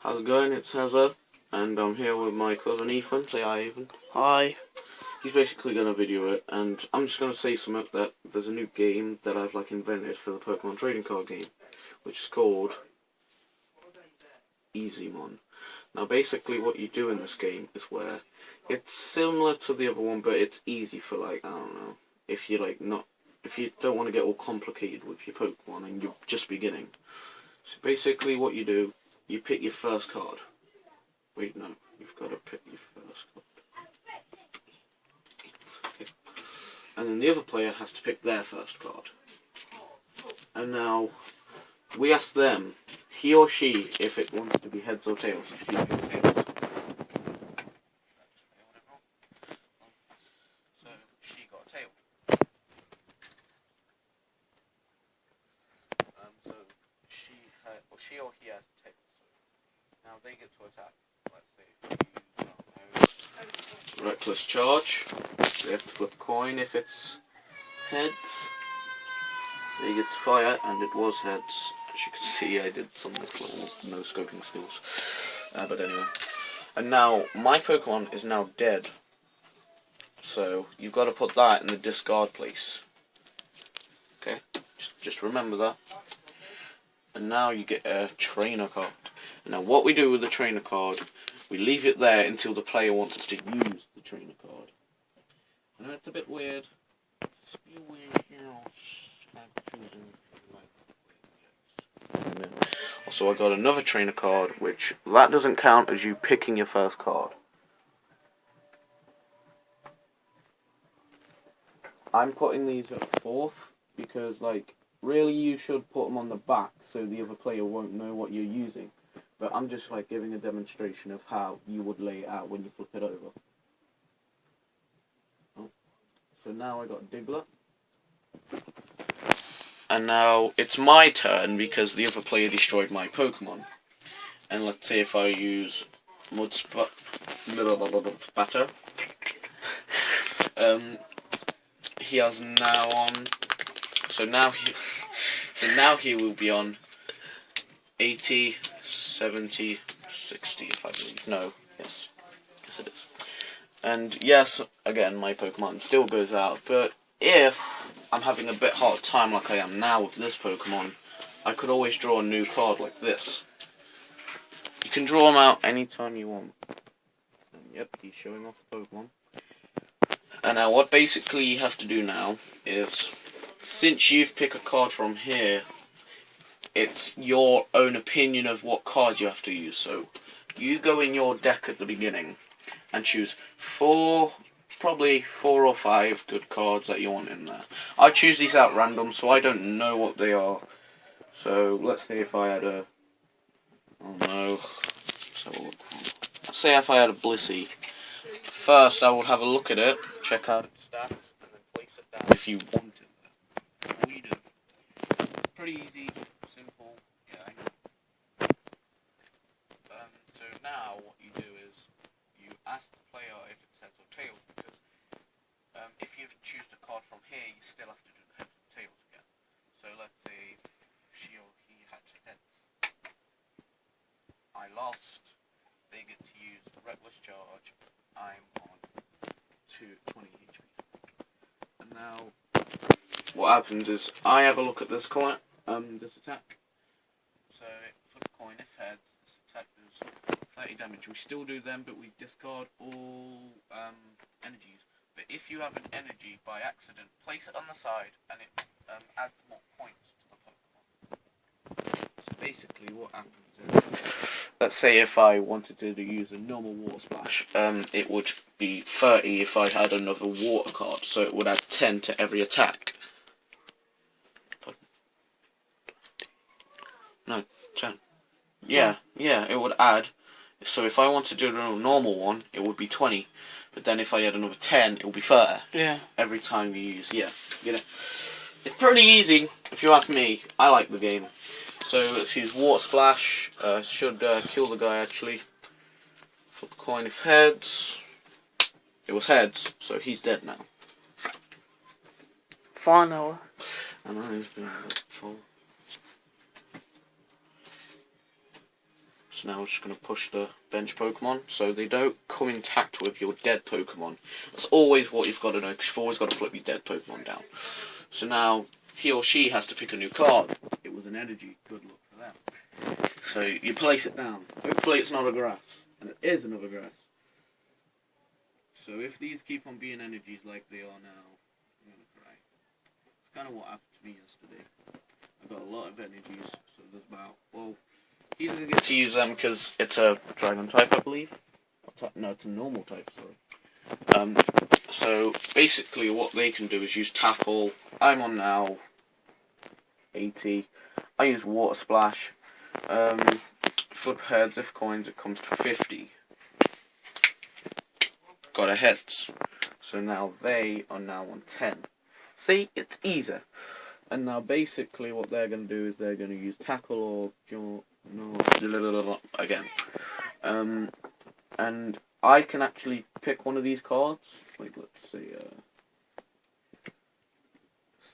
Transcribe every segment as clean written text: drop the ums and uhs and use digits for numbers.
How's it going? It's Hazza, and I'm here with my cousin Ethan. Say hi, Ethan. Hi. He's basically going to video it, and I'm just going to say something that there's a new game that I've invented for the Pokemon trading card game, which is called easymon. Now basically what you do in this game is where it's similar to the other one, but it's easy for I don't know, if you if you don't want to get all complicated with your Pokemon and you're just beginning. So basically what you do, you pick your first card. Wait, no, you've got to pick your first card. Okay. And then the other player has to pick their first card. And now, we ask them, he or she, if it wants to be heads or tails. If she picks tails. So, she got a tail. So, she or he has a tail. So, now they get to attack. Let's say, reckless charge. They have to flip a coin if it's heads. They get to fire, and it was heads. As you can see, I did some little no scoping skills. But anyway. And now, my Pokemon is now dead. So, you've got to put that in the discard place. Okay? Just remember that. And now you get a trainer card. And now what we do with the trainer card, we leave it there until the player wants us to use the trainer card. I know it's a bit weird. It's a bit weird, you know. Also, I got another trainer card, which that doesn't count as you picking your first card. I'm putting these at fourth because, really you should put them on the back so the other player won't know what you're using. But I'm just giving a demonstration of how you would lay it out when you flip it over. Oh. So now I got Diglett. And now it's my turn because the other player destroyed my Pokemon. And let's say if I use Mudspatter. He has now on. So now he will be on 80, 70, 60 if I believe. No, yes it is. And yes, again my Pokemon still goes out, but if I'm having a bit hard time like I am now with this Pokemon, I could always draw a new card like this. You can draw them out anytime you want. And yep, he's showing off the Pokemon. And now what basically you have to do now is, since you've picked a card from here, it's your own opinion of what card you have to use. So you go in your deck at the beginning and choose probably 4 or 5 good cards that you want in there. I choose these out random, so I don't know what they are. So let's say if I had a, oh no, let's have a look. Let's say if I had a Blissey. First, I would have a look at it, check out its stats, and then place it down if you want it there. All you do. Pretty easy, simple, yeah, I know. So now what you do is you ask the player if it's heads or tails, because if you choose the card from here, you still have to do the heads or tails again. So let's say she or he had heads. I lost. They get to use reckless charge. I'm on 220 HP. And now what happens is I have a look at this coin, this attack. So flip a coin if heads, this attack does 30 damage. We still do them, but we discard all energies. But if you have an energy by accident, place it on the side and it adds more points to the Pokemon. So basically what happens is, let's say if I wanted to use a normal water splash, it would be 30 if I had another water card, so it would add 10 to every attack. No, 10. Yeah, it would add. So if I wanted to do a normal one, it would be 20. But then if I had another 10, it would be 30. Yeah. Every time you use, it's pretty easy, if you ask me. I like the game. So let's use Water Splash. Should kill the guy actually. Flip a coin if heads. It was heads, so he's dead now. Final. I know he's being a troll. So now we're just going to push the bench Pokemon so they don't come intact with your dead Pokemon. That's always what you've got to know, because you've always got to flip your dead Pokemon down. So now he or she has to pick a new card. It was an energy. Good luck for them. So you place it down. Hopefully it's not a grass. And it is another grass. So if these keep on being energies like they are now, I'm going to cry. It's kind of what happened to me yesterday. I got a lot of energies, so there's about, well, he doesn't get to use them because it's a dragon type, I believe. No, it's a normal type, sorry. So basically what they can do is use tackle. I'm on now 80. I use water splash. Flip heads, if coins, it comes to 50. Got a heads. So now they are now on 10. See, it's easier. And now basically what they're going to do is they're going to use tackle or again. And I can actually pick one of these cards. Like, let's see,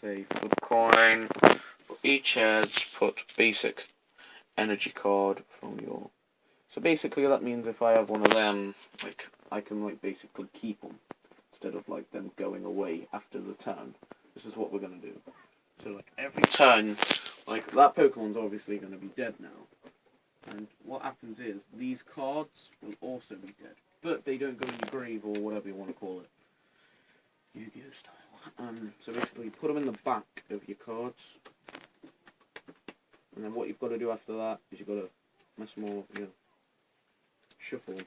say flip coin. For each heads, put basic energy card from your. So basically that means if I have one of them, like, I can like basically keep them instead of like them going away after the turn. This is what we're gonna do. So like every turn, like that Pokemon's obviously gonna be dead now. And what happens is these cards will also be dead, but they don't go in your grave or whatever you want to call it. Yu-Gi-Oh style. So basically you put them in the back of your cards, and then what you've got to do after that is you've got to mess them all, shuffle them.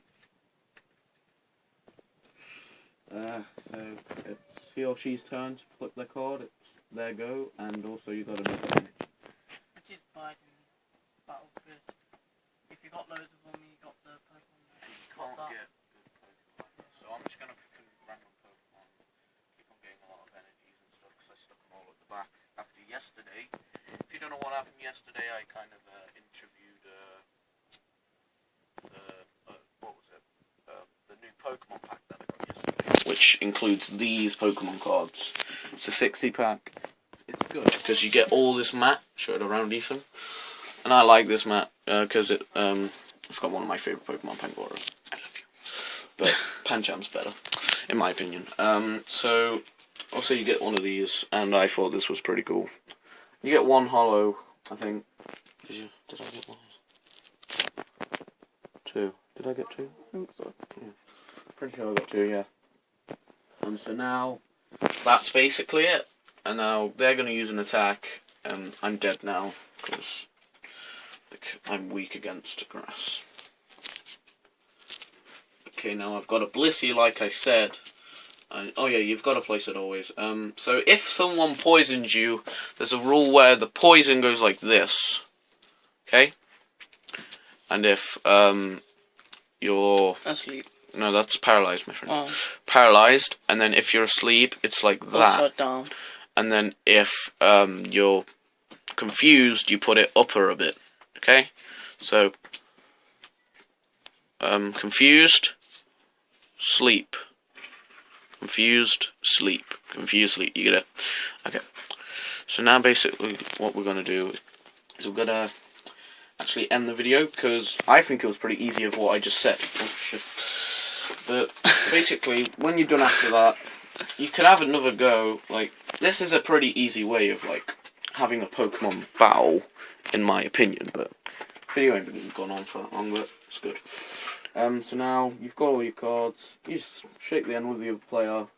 So it's he or she's turn to flip their card, it's their go, and also you got another image. Which is bad in battle, because if you got loads of them, you got the Pokemon. You can't get good Pokemon. So I'm just going to pick a random Pokemon, keep on getting a lot of energies and stuff, because I stuck them all at the back. After yesterday, if you don't know what happened yesterday, I kind of interviewed the new Pokemon pack that I got yesterday, which includes these Pokemon cards. It's a 60 pack. It's good because you get all this mat. Show it around, Ethan. And I like this mat because it's got one of my favourite Pokemon, Pangoro. I love you. But Pancham's better, in my opinion. So also you get one of these, and I thought this was pretty cool. You get one hollow, I think. Did I get one? Two. Did I get two? I think so. Yeah. Pretty sure I got two, yeah. And so now, that's basically it. And now they're going to use an attack, and I'm dead now, because I'm weak against grass. Okay, now I've got a Blissey, like I said. And, oh yeah, you've got to place it always. So if someone poisons you, there's a rule where the poison goes like this. Okay? And if you're asleep. No, that's paralyzed, my friend. Oh. Paralyzed, and then if you're asleep, it's like that. Upside down. And then if you're confused, you put it upper a bit. Okay? So confused, sleep. Confused, sleep. Confused, sleep. You get it? Okay. So now basically what we're going to do is we're going to actually end the video, because I think it was pretty easy of what I just said. Oh shit. But basically, when you're done after that, you can have another go. Like, this is a pretty easy way of like having a Pokemon battle, in my opinion, but video ain't been gone on for that long, but it's good. So now you've got all your cards, you just shake the end with the other player,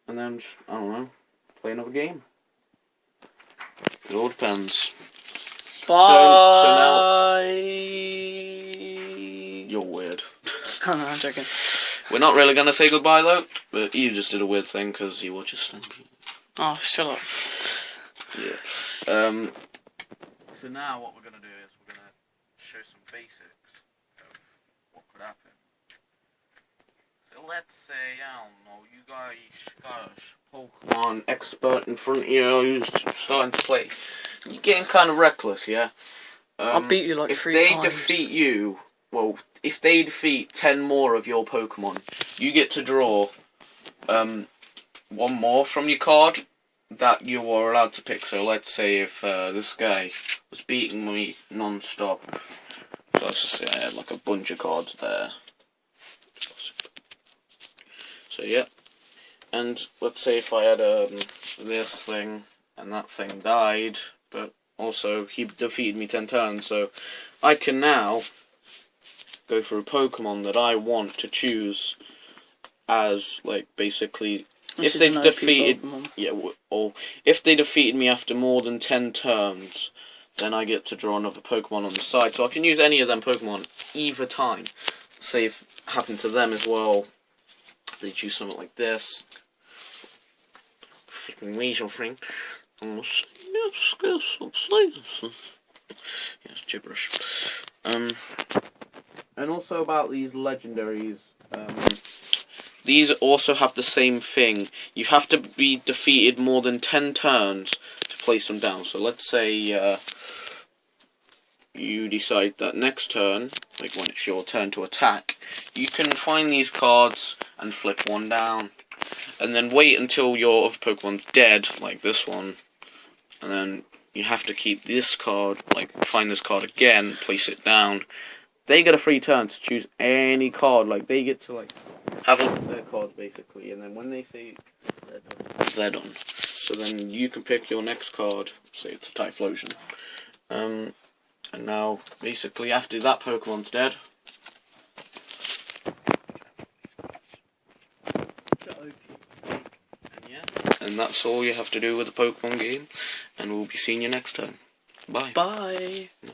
and then just, I don't know, play another game. It all depends. Bye. So now you're weird. Oh, no, I'm joking. We're not really gonna say goodbye though, but you just did a weird thing because you were just thinking. Oh, shut up. Yeah. So now what we're gonna do is we're gonna show some basics of what could happen. So let's say, I don't know, you guys got a Pokemon expert in front of you who's starting to play. You're getting kind of reckless, yeah? I'll beat you like 3 times. If they defeat you, well, if they defeat 10 more of your Pokemon, you get to draw one more from your card that you are allowed to pick. So let's say if this guy was beating me non-stop So let's just say I had like a bunch of cards there. So yeah, and let's say if I had this thing and that thing died, but also he defeated me 10 turns, so I can now go for a Pokemon that I want to choose as, like, basically, if they defeated, or if they defeated me after more than 10 turns, then I get to draw another Pokemon on the side, so I can use any of them Pokemon either time. Say if it happened to them as well, they choose something like this. Freaking weasel thing. Yes, gibberish. And also about these legendaries, these also have the same thing. You have to be defeated more than 10 turns to place them down. So let's say you decide that next turn, like when it's your turn to attack, you can find these cards and flip one down. And then wait until your other Pokemon's dead, like this one. And then you have to keep this card, like find this card again, place it down. They get a free turn to choose any card, like they get to like have a look at their cards basically, and then when they say they're done, so then you can pick your next card, say it's a Typhlosion. And now basically after that Pokemon's dead, and that's all you have to do with the Pokemon game, and we'll be seeing you next time. Bye. Bye. No.